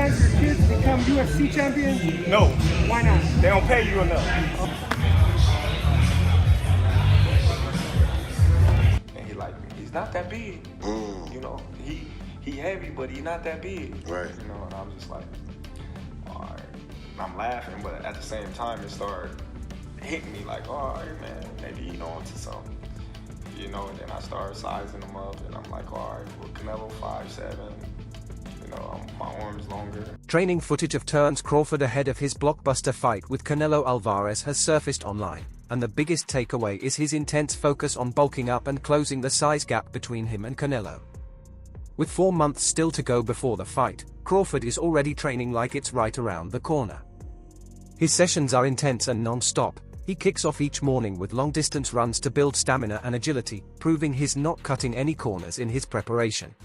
advise your kids to become UFC champions? No. Why not? They don't pay you enough. And he's not that big. You know, he heavy, but he's not that big. Right. You know, and I was just like, all right. And I'm laughing, but at the same time, it started hitting me like, all right, man, maybe he's on to something. You know, and then I started sizing him up, and I'm like, all right, well, Canelo 5'7", you know, my arm's longer. Training footage of Terence Crawford ahead of his blockbuster fight with Canelo Alvarez has surfaced online, and the biggest takeaway is his intense focus on bulking up and closing the size gap between him and Canelo. With 4 months still to go before the fight, Crawford is already training like it's right around the corner. His sessions are intense and non-stop. He kicks off each morning with long-distance runs to build stamina and agility, proving he's not cutting any corners in his preparation.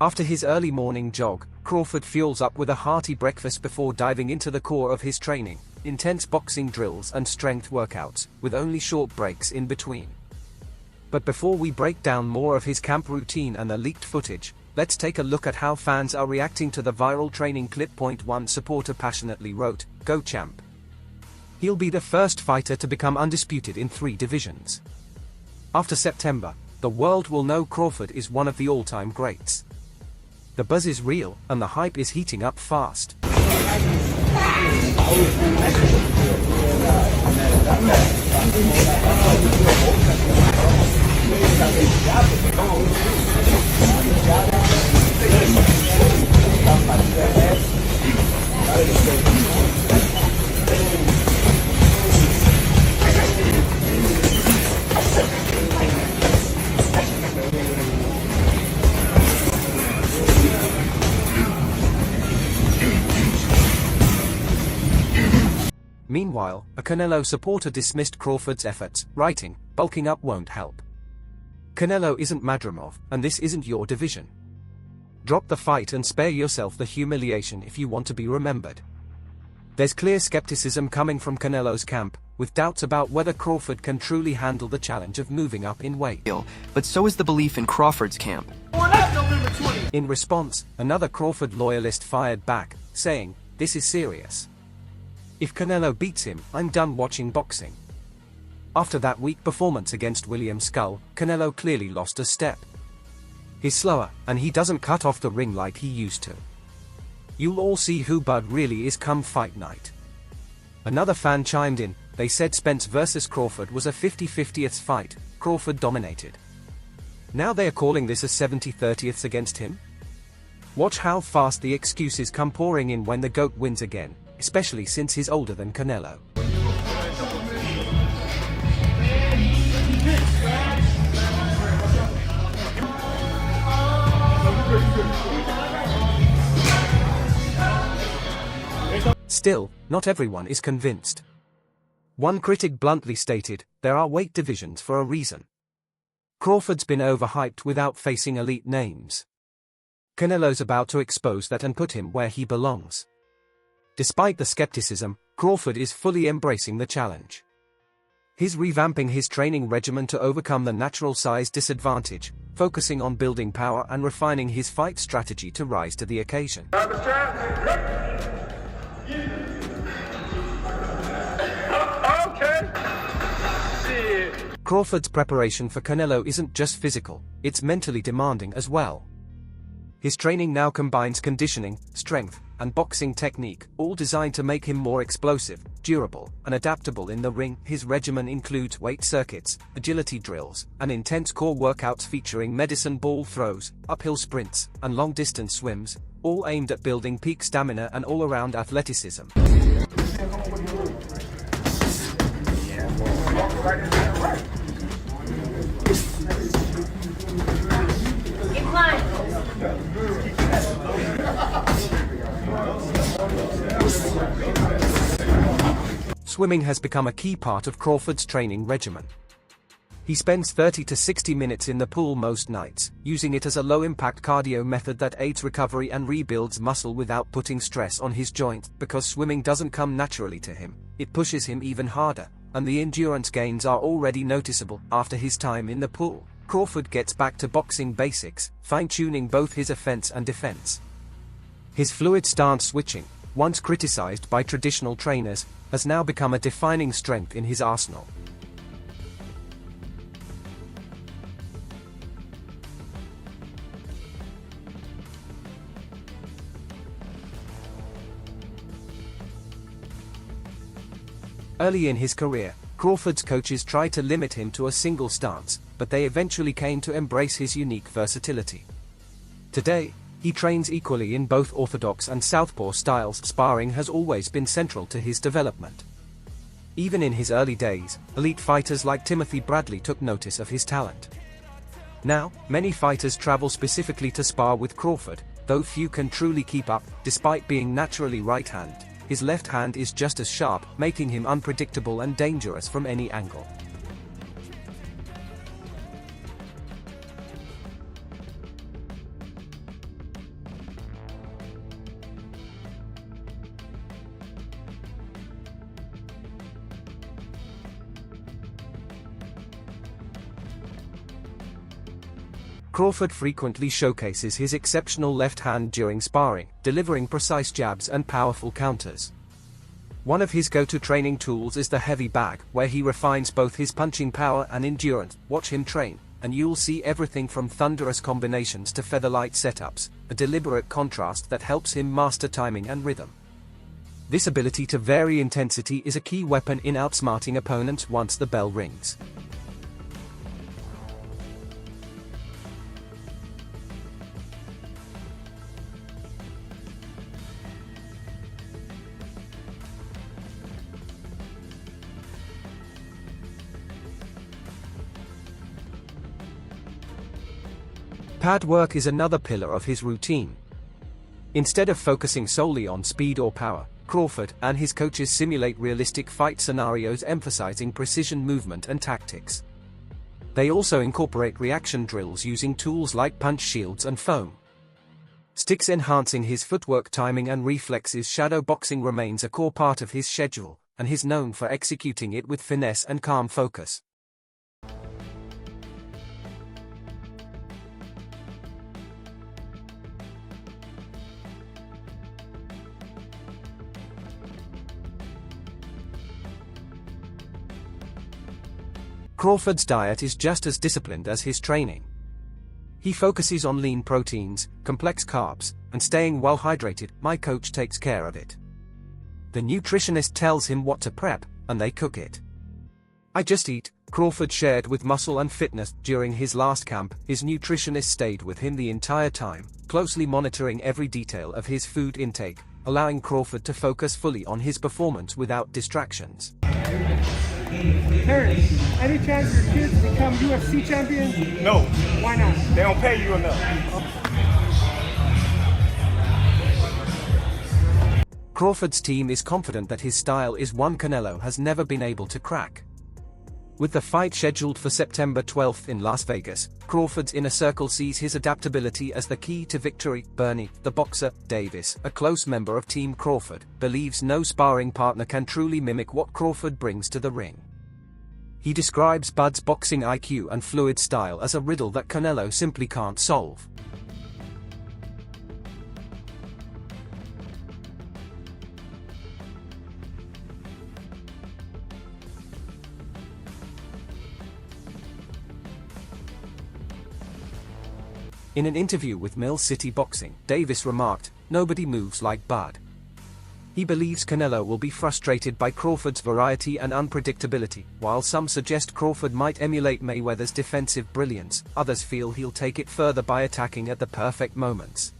After his early morning jog, Crawford fuels up with a hearty breakfast before diving into the core of his training. Intense boxing drills and strength workouts, with only short breaks in between. But before we break down more of his camp routine and the leaked footage, let's take a look at how fans are reacting to the viral training clip. One supporter passionately wrote, "Go champ." He'll be the first fighter to become undisputed in 3 divisions. After September, the world will know Crawford is one of the all-time greats. The buzz is real, and the hype is heating up fast. Meanwhile, a Canelo supporter dismissed Crawford's efforts, writing, "Bulking up won't help. Canelo isn't Madrimov, and this isn't your division. Drop the fight and spare yourself the humiliation if you want to be remembered." There's clear skepticism coming from Canelo's camp, with doubts about whether Crawford can truly handle the challenge of moving up in weight. But so is the belief in Crawford's camp. In response, another Crawford loyalist fired back, saying, "This is serious. If Canelo beats him, I'm done watching boxing." After that weak performance against William Skull, Canelo clearly lost a step. He's slower, and he doesn't cut off the ring like he used to. You'll all see who Bud really is come fight night. Another fan chimed in. They said Spence vs Crawford was a 50-50th fight. Crawford dominated. Now they are calling this a 70-30th against him? Watch how fast the excuses come pouring in when the GOAT wins again, especially since he's older than Canelo. Still, not everyone is convinced. One critic bluntly stated, "There are weight divisions for a reason. Crawford's been overhyped without facing elite names. Canelo's about to expose that and put him where he belongs." Despite the skepticism, Crawford is fully embracing the challenge. He's revamping his training regimen to overcome the natural size disadvantage, focusing on building power and refining his fight strategy to rise to the occasion. Crawford's preparation for Canelo isn't just physical, it's mentally demanding as well. His training now combines conditioning, strength, and boxing technique, all designed to make him more explosive, durable, and adaptable in the ring. His regimen includes weight circuits, agility drills, and intense core workouts featuring medicine ball throws, uphill sprints, and long-distance swims, all aimed at building peak stamina and all-around athleticism. Swimming has become a key part of Crawford's training regimen. He spends 30 to 60 minutes in the pool most nights, using it as a low-impact cardio method that aids recovery and rebuilds muscle without putting stress on his joints. Because swimming doesn't come naturally to him, it pushes him even harder, and the endurance gains are already noticeable. After his time in the pool, Crawford gets back to boxing basics, fine-tuning both his offense and defense. His fluid stance switching, once criticized by traditional trainers, has now become a defining strength in his arsenal. Early in his career, Crawford's coaches tried to limit him to a single stance, but they eventually came to embrace his unique versatility. Today, he trains equally in both orthodox and southpaw styles. Sparring has always been central to his development. Even in his early days, elite fighters like Timothy Bradley took notice of his talent. Now, many fighters travel specifically to spar with Crawford, though few can truly keep up. Despite being naturally right-handed, his left hand is just as sharp, making him unpredictable and dangerous from any angle. Crawford frequently showcases his exceptional left hand during sparring, delivering precise jabs and powerful counters. One of his go-to training tools is the heavy bag, where he refines both his punching power and endurance. Watch him train, and you'll see everything from thunderous combinations to featherlight setups, a deliberate contrast that helps him master timing and rhythm. This ability to vary intensity is a key weapon in outsmarting opponents once the bell rings. Pad work is another pillar of his routine. Instead of focusing solely on speed or power, Crawford and his coaches simulate realistic fight scenarios, emphasizing precision movement and tactics. They also incorporate reaction drills using tools like punch shields and foam sticks, enhancing his footwork, timing and reflexes. Shadow boxing remains a core part of his schedule, and he's known for executing it with finesse and calm focus. Crawford's diet is just as disciplined as his training. He focuses on lean proteins, complex carbs, and staying well hydrated. My coach takes care of it. The nutritionist tells him what to prep, and they cook it. I just eat, Crawford shared with Muscle and Fitness. During his last camp, his nutritionist stayed with him the entire time, closely monitoring every detail of his food intake, allowing Crawford to focus fully on his performance without distractions. Terence, any chance your kids become UFC champions? No, Why not? they don't pay you enough. Crawford's team is confident that his style is one Canelo has never been able to crack. With the fight scheduled for September 12th in Las Vegas, Crawford's inner circle sees his adaptability as the key to victory. Bernie, the boxer, Davis, a close member of Team Crawford, believes no sparring partner can truly mimic what Crawford brings to the ring. He describes Bud's boxing IQ and fluid style as a riddle that Canelo simply can't solve. In an interview with Mill City Boxing, Davis remarked, "Nobody moves like Bud." He believes Canelo will be frustrated by Crawford's variety and unpredictability. While some suggest Crawford might emulate Mayweather's defensive brilliance, others feel he'll take it further by attacking at the perfect moments.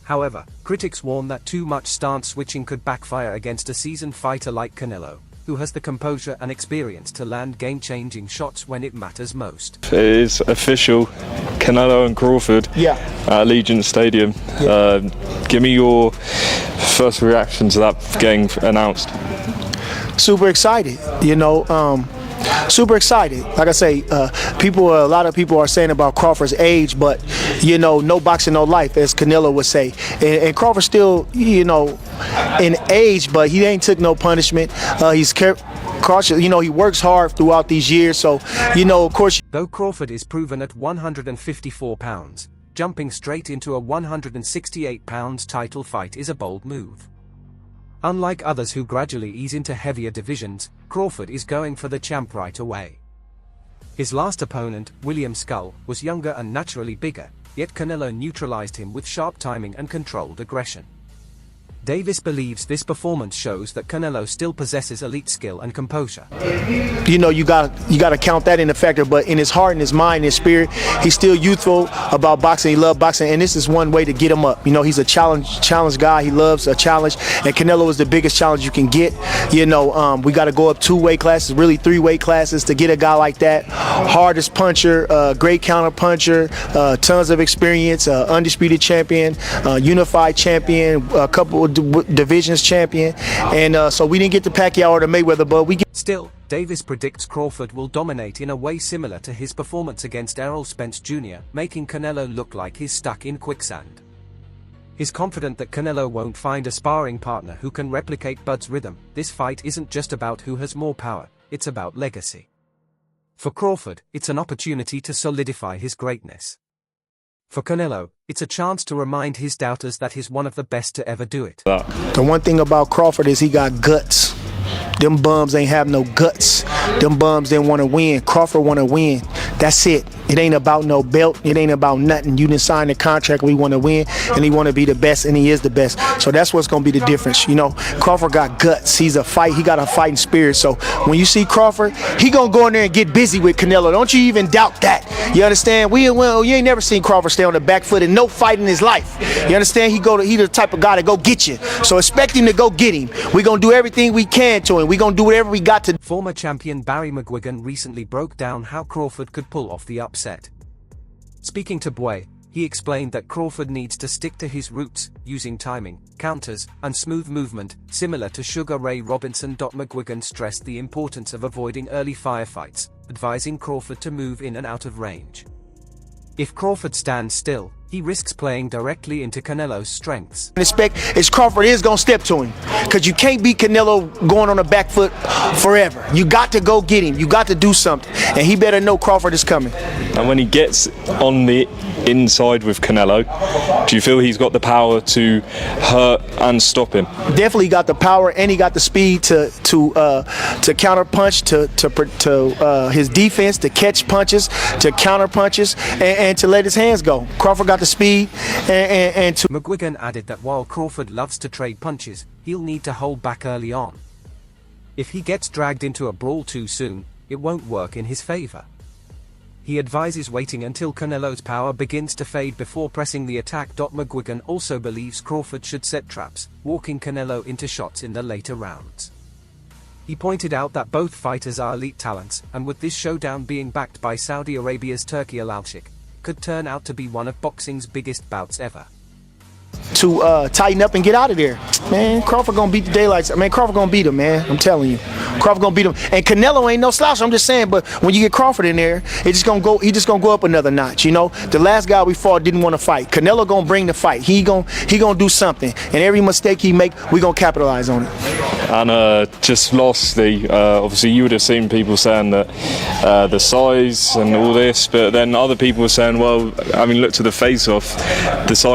However, critics warn that too much stance switching could backfire against a seasoned fighter like Canelo, who has the composure and experience to land game-changing shots when it matters most. It is official, Canelo and Crawford at Allegiant Stadium. Give me your first reaction to that getting announced. Super excited. Super excited. Like I say, a lot of people are saying about Crawford's age, but you know, no boxing, no life, as Canelo would say. And Crawford still, you know, in age, but he ain't took no punishment. He's cautious. You know, he works hard throughout these years, so you know, of course. Though Crawford is proven at 154 pounds, jumping straight into a 168 pounds title fight is a bold move. Unlike others who gradually ease into heavier divisions, Crawford is going for the champ right away. His last opponent, William Skull, was younger and naturally bigger, yet Canelo neutralized him with sharp timing and controlled aggression. Davis believes this performance shows that Canelo still possesses elite skill and composure. You know, you gotta count that in the factor, but in his heart and his mind and his spirit, he's still youthful about boxing. He loves boxing, and this is one way to get him up. You know, he's a challenge guy. He loves a challenge, and Canelo is the biggest challenge you can get. You know, we got to go up 2 weight classes, really 3 weight classes to get a guy like that. Hardest puncher, great counter puncher, tons of experience, undisputed champion, unified champion, a couple of divisions champion, and so we didn't get the Pacquiao or the Mayweather, but we get. Still, Davis predicts Crawford will dominate in a way similar to his performance against Errol Spence Jr., making Canelo look like he's stuck in quicksand. He's confident that Canelo won't find a sparring partner who can replicate Bud's rhythm. This fight isn't just about who has more power, it's about legacy. For Crawford, it's an opportunity to solidify his greatness. For Canelo, it's a chance to remind his doubters that he's one of the best to ever do it. The one thing about Crawford is he got guts. Them bums ain't have no guts. Them bums didn't want to win. Crawford want to win. That's it. It ain't about no belt. It ain't about nothing. You didn't sign the contract. We want to win, and he want to be the best, and he is the best. So that's what's going to be the difference. You know, Crawford got guts. He got a fighting spirit. So when you see Crawford, he going to go in there and get busy with Canelo. Don't you even doubt that. You understand? You ain't never seen Crawford stay on the back foot and no fight in his life. You understand? He the type of guy to go get you. So expect him to go get him. We going to do everything we can to him. We going to do whatever we got to. Former champion Barry McGuigan recently broke down how Crawford could pull off the upset. Speaking to Boy, he explained that Crawford needs to stick to his roots, using timing, counters, and smooth movement, similar to Sugar Ray Robinson. McGuigan stressed the importance of avoiding early firefights, advising Crawford to move in and out of range. If Crawford stands still, he risks playing directly into Canelo's strengths. Expect is Crawford is going to step to him, because you can't beat Canelo going on the back foot forever. You got to go get him. You got to do something, and he better know Crawford is coming. And when he gets on the inside with Canelo, do you feel he's got the power to hurt and stop him? Definitely got the power, and he got the speed to counter punch, to his defense, to catch punches, to counter punches, and to let his hands go. Crawford got the speed and to. McGuigan added that while Crawford loves to trade punches, he'll need to hold back early on. If he gets dragged into a brawl too soon, it won't work in his favor. He advises waiting until Canelo's power begins to fade before pressing the attack. McGuigan also believes Crawford should set traps, walking Canelo into shots in the later rounds. He pointed out that both fighters are elite talents, and with this showdown being backed by Saudi Arabia's Turki Al-Alshik, could turn out to be one of boxing's biggest bouts ever. To tighten up and get out of there. Man, Crawford gonna beat the daylights. Man, Crawford gonna beat him, man. I'm telling you. Crawford gonna beat him. And Canelo ain't no slouch, I'm just saying, but when you get Crawford in there, he just gonna go up another notch, you know? The last guy we fought didn't want to fight. Canelo gonna bring the fight. He gonna do something. And every mistake he make, we gonna capitalize on it. And just lastly, obviously you would have seen people saying that the size and all this, but then other people were saying, well, I mean, look to the face-off, the size